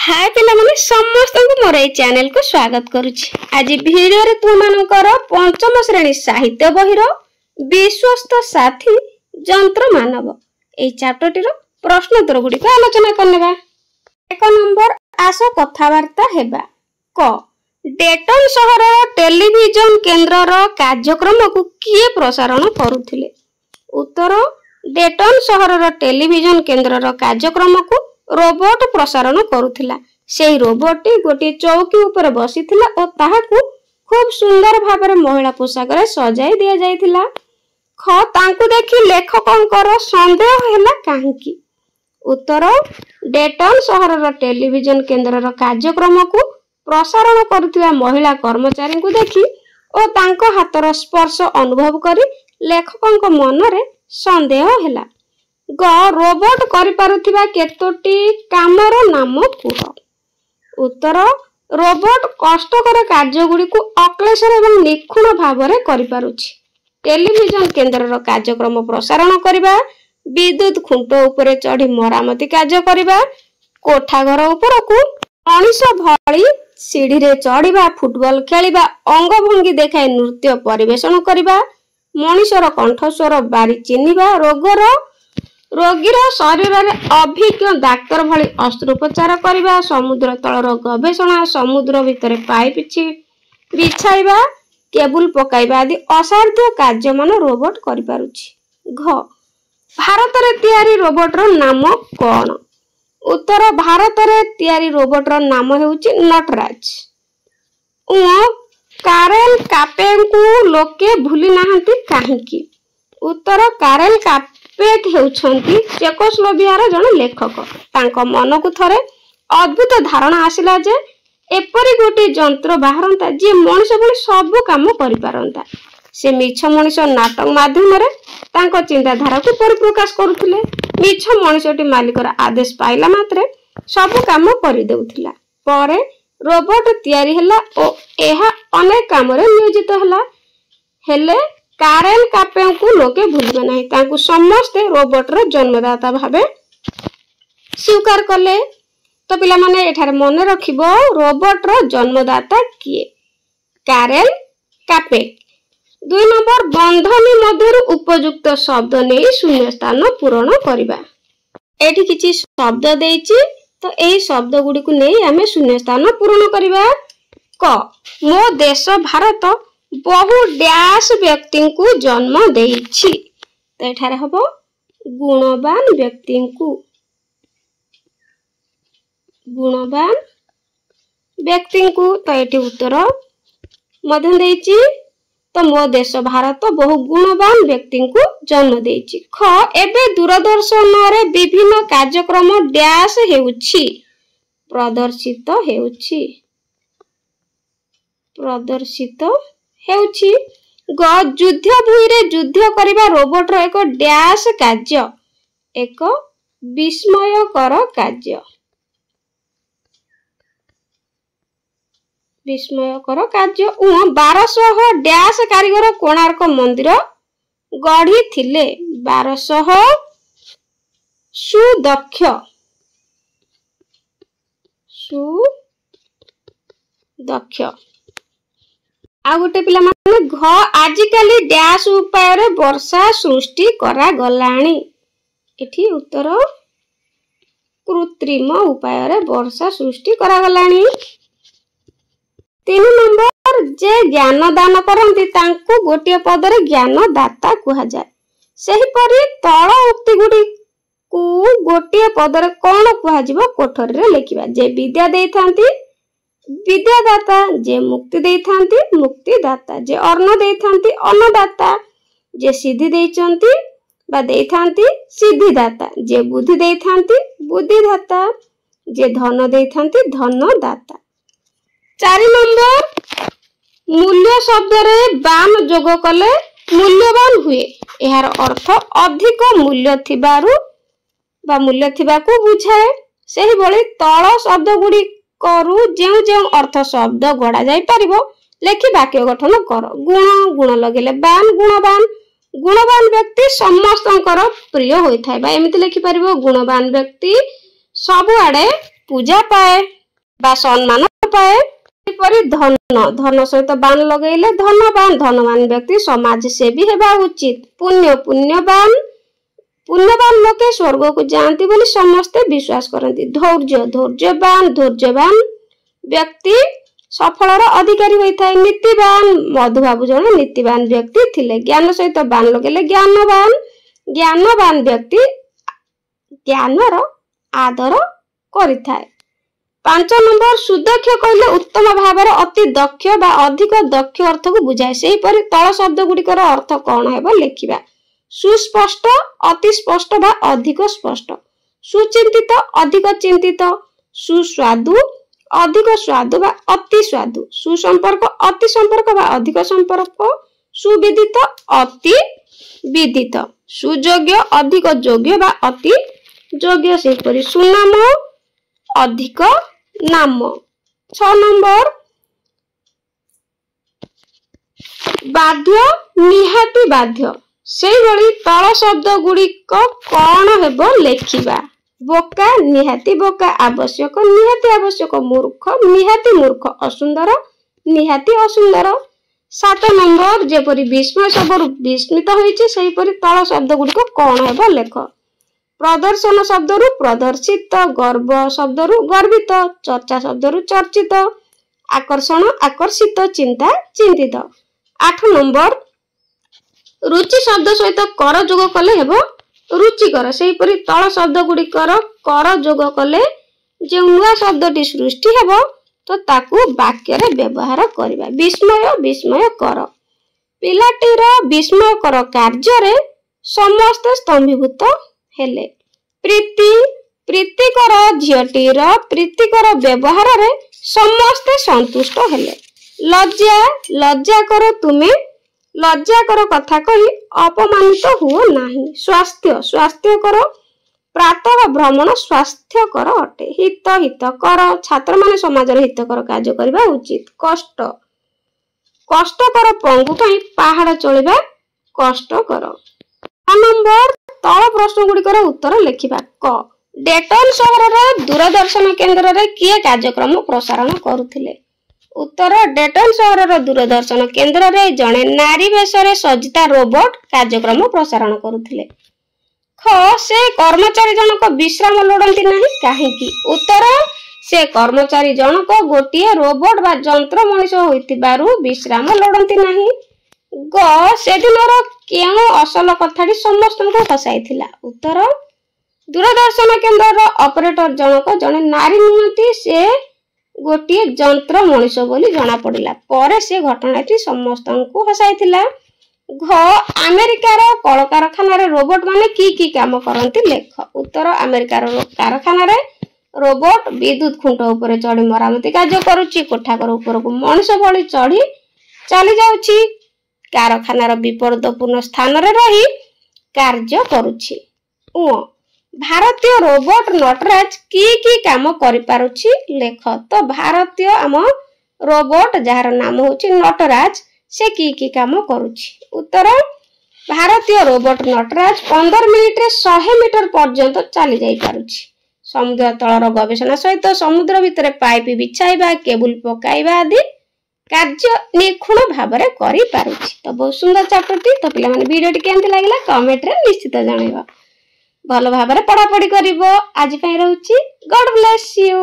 हाय पिला माने समस्त को मोर ए चैनल को स्वागत करूची। आज वीडियो रे तुम मानकर पंचम श्रेणी साहित्य बहिर विश्वस्त साथी जंत्र मानव ए चैप्टर टिरो प्रश्न उत्तर गुडी को आलोचना करनेबा। एक नंबर आस कथावार्ता हेबा। क डेटन शहर टेलीविजन केन्द्र रो कार्यक्रम को किए प्रसारण करूथिले। उत्तर डेटन शहर रो टेलीविजन केन्द्र रो कार्यक्रम को रोबोट प्रसारण करूथिला। सेही रोबोट गोटे चौकी ऊपर बसिथिला और ताहाकू खूब सुंदर भाबरे महिला पोशाक रे सजाई दिया जायथिला। ख तांकू देखि लेखकंकर संदेह हैला काहेकि। उत्तर डेटन शहर रो टेलीविजन केन्द्र रो कार्यक्रम को प्रसारण करूथिला महिला कर्मचारी को देखि और तांको हातर स्पर्श अनुभव करी लेखकंक मनरे संदेह हैला। ग रोबोट करि पारुथिबा केतोटी कामर नाम कुह। उत्तर रोबोट कष्टकर कार्य गुडी को अक्लेशर एवं निखुण भावरे करि पारुछि। टेलीविजन केन्द्र रो कार्यक्रम प्रसारण करिबा, विद्युत खुंट ऊपर चढ़ी मरामती कार्य करिबा, कोठा घर ऊपर को मनीष भली सीढ़ी रे चढ़िबा, फुटबॉल खेलिबा, अंगभंगी देखाई नृत्य परिवेषण करिबा, मनीषर कंठस्वर बारी चिन्हिबा, रोगीर शरीर में अभिज्ञ डाक्तर भली अस्त्रोपचार करिबा, समुद्र तलर गवेषणा, समुद्र भितर पाइप बिछाइबा, केबुल पकाइबा आदि असाध्य कार्य मान रोबोट करि पारुछि। घ भारत रे तयारी रोबोट रो नाम कोन। उत्तर भारत रे तयारी रोबोट रो नाम हेउछि नटराज। कारेल कापेंकु लोके भूली नाहंती काहेकि। उत्तर कारेल कापेक हेउछंती चेकोस्लोवाकियार जण लेखक। तांको मन को थरे अद्भुत धारणा आसिला जे एपरि गोटे जंत्र बाहरंता जे मनुष्य भली सब काम करि पारंता। से मिछ मनुष्य नाटक माध्यम रे तांको चिंताधारा को परिप्रकाश करुथिले। मिछ मनुष्यटी मालिकर आदेश पाइला मात्रे सब काम करि देउथिला। परे रोबोट तयारी हला ओ एहा अनेक काम रे नियोजित हला। हेले कारेल कापें को लोके भूलिबे नाही। तांको समस्त रोबोट रो जन्मदाता भाबे स्वीकार कले। तो पिला माने एठारे मन रखिबो रोबोट रो जन्मदाता किए, कारेल कापे। 2 नंबर बंधनी मध्यरु उपयुक्त शब्द नै शून्य स्थान पूरण करिबा। एठी किछि शब्द देइछि तो एही शब्द गुडी को नै आमे शून्य स्थान पूरण करिबा। क मो देश भारत बहु डैश व्यक्ति को जन्म देइछि। तो एठारे हबो गुणवान व्यक्ति को, गुणवान व्यक्ति को। तो एठी उत्तर मध्य देइछि। तो मो देश भारत बहु गुणवान व्यक्ति को जन्म देइछि। ख एबे दूरदर्शन रे विभिन्न कार्यक्रम डैश हेउछि, प्रदर्शित हेउछि, प्रदर्शित हेउछि। ग युद्ध भूमि रे युद्ध करिबा रोबोट रो एक डैश कार्य, एक विस्मयकर कार्य, विस्मयकर कार्य। 1200 डैश कारीगर कोणार्क मंदिर गढ़ी थिले। 1200 सुदक्ष, सुदक्ष। आ गोटे पिला माने घ आजिकाली डैश उपाय रे वर्षा सृष्टि करा गलाणी। एठी उत्तर कृत्रिम उपाय रे वर्षा सृष्टि करा गलाणी। 3 नंबर जे ज्ञान दान करंती तांको गोटे पद रे ज्ञान दाता कुहा जाय। सेही परि तळ उक्ति गुडी को गोटे पद रे कोन कुहा जिवो कोठरी रे लेखिबा। जे विद्या देइथांती विद्यादाता, जे मुक्ति देइथांती मुक्तिदाता, जे अन्न देइथांती अन्नदाता, जे सिद्धि देइचंती बा देइथांती सिद्धिदाता, जे बुद्धि देइथांती बुद्धिदाता, जे धन देइथांती धनदाता। 4 नंबर मूल्य शब्द रे बान जोग कले मूल्यवान हुए। एहार अर्थ अधिक मूल्य थिबारु बा मूल्य थिबा को बुझाए। सेही भली तळ शब्द गुडी करू जेउ जेउ अर्थ शब्द गड़ा जाई परिबो लेखि वाक्य गठन कर। गुण, गुण लगेले बान, गुणवान। गुणवान व्यक्ति समस्तंकर प्रिय होई थाय बा एमिति लेखि परिबो। गुणवान व्यक्ति सब आडे पूजा पाए बा सम्मान पाए। सेपरि धन धन सहित बाण लगेले धनवान धनवान व्यक्ति समाज सेवी हेबा उचित। पुण्यवान लोके स्वर्ग को जाती बोली समस्ते विश्वास करती। धैर्यवान व्यक्ति सफलर अधिकारी होता है। नीतिवान मधुबाबू जड़े नीतिवान व्यक्ति थिले। ज्ञान सहित बाण लगे ज्ञानवान व्यक्ति ज्ञानर आदर करिथाए। 5 नंबर सुदक्ष कहले उत्तम भाव अति दक्ष बा अधिक दक्ष अर्थ को बुझाए। से परि तल शब्द गुड़िकर अर्थ कौन है लिखिबा। सुस्पष्ट अति स्पष्ट बा अधिक स्पष्ट। सुचिंतित अधिक चिंतित। सुस्वादु अधिक स्वादु बा अति स्वादु। सुसंपर्क अति संपर्क बा अधिक संपर्क। सुविदित अति विदित। सुयोग्य अधिक योग्य बा अति योग्य। से परि सुनाम अधिक नाम। 6 नंबर बाध्य निहाती बाध्य। से भली तल शब्द गुड़िक कौन हेबो लेखिबा। बोका निहाती बोका। आवश्यक निहाती आवश्यक। मूर्ख निहाती मूर्ख। असुंदर निहाती असुंदर। 7 नंबर जेपरि विस्मय शब्द विस्मित होइछि सेहि परि तल शब्द गुड़िक कौन हेबो लेख। प्रदर्शन शब्दरु प्रदर्शित। गर्व शब्दरु गर्वित। चर्चा शब्दरु चर्चित। आकर्षण आकर्षित। चिंता चिंतित। 8 नंबर रुचि शब्द सहित कर जोग कले हेबो रुचिकर। सेहि परि तल शब्द गुड़िकर कर जोग कले जे नुआ शब्दटी सृष्टि हेबो तो ताकू वाक्य रे व्यवहार करिबा। विस्मय विस्मय कर। पिलाटीर विस्मय कर कार्य रे समस्त स्तंभीभूत हेले। प्रीति प्रीतिकर झियटीर प्रीतिकर व्यवहार रे समस्ते संतुष्ट हेले। लज्जा लज्जा कर तुमे लज्जा कर कथा कही अपमानित हुओ नाही। स्वास्थ्य स्वास्थ्य कर प्रातः भ्रमण स्वास्थ्य कर अटे। हित हित कर छात्र माने समाज रे हितकर कार्य करबा उचित। कष्ट कष्ट कर पंगु कहीं पहाड़ चढ़िबा कष्ट कर। 9 नंबर तल प्रश्न गुड़िकर उत्तर लिखिबा। क डेटन सहर दूरदर्शन केन्द्र रे किए कार्यक्रम प्रसारण करुथिले। उत्तर डेटन सहर दूरदर्शन केन्द्र रे जणे नारी वेश रे सज्जिता रोबोट कार्यक्रम प्रसारण करुथिले। ख से कर्मचारी जनक विश्राम लोड़ंती नहीं काहेकि। उत्तर से कर्मचारी जनक गोटिए रोबोट बा जंत्र मनीष होइतिबारु विश्राम लोड़ंती नहीं। ग से दिनर केउ असल कथाटी समस्त को हसाइथिला। उत्तर दूरदर्शन केन्द्र ऑपरेटर जनक जने नारी नुहंती से गोटिए जंत्र मनीष बोली जना पड़िला। परे से घटनाटी समस्त को हसाइथिला। घ अमेरिकार कल कारखाना रे रोबोट माने की काम करंती लेख। उत्तर अमेरिकार कारखाना रे रोबोट विद्युत खुंट ऊपर चढ़ी मरामती कार्य करुची। कोठाघर ऊपर को मनीष भली चढ़ी चली जाउची। कारखानार विपरीतपूर्ण स्थान रे रही कार्य करुची। भारतीय रोबोट नटराज की काम करि पारुची लेख। तो भारतीय आम रोबोट जार नाम होची नटराज से की काम करुची। उत्तर भारतीय रोबोट नटराज 15 मिनिट रे 100 मीटर पर्यंत चली जाई पारुची। समुद्र तलर गवेषणा सहित समुद्र भितर पाइप बिछाइबा केबुल पकाइबा आदि कार्य निखुण भाव में करि पारुची। तो बहुत सुंदर चैप्टरटी। तो पिला माने वीडियोटी केमति लागला कमेंट रे निश्चित जणाइबा। भल भाव में पढ़ापढ़ी करिवो। आज पई रहउची गॉड ब्लेस यू।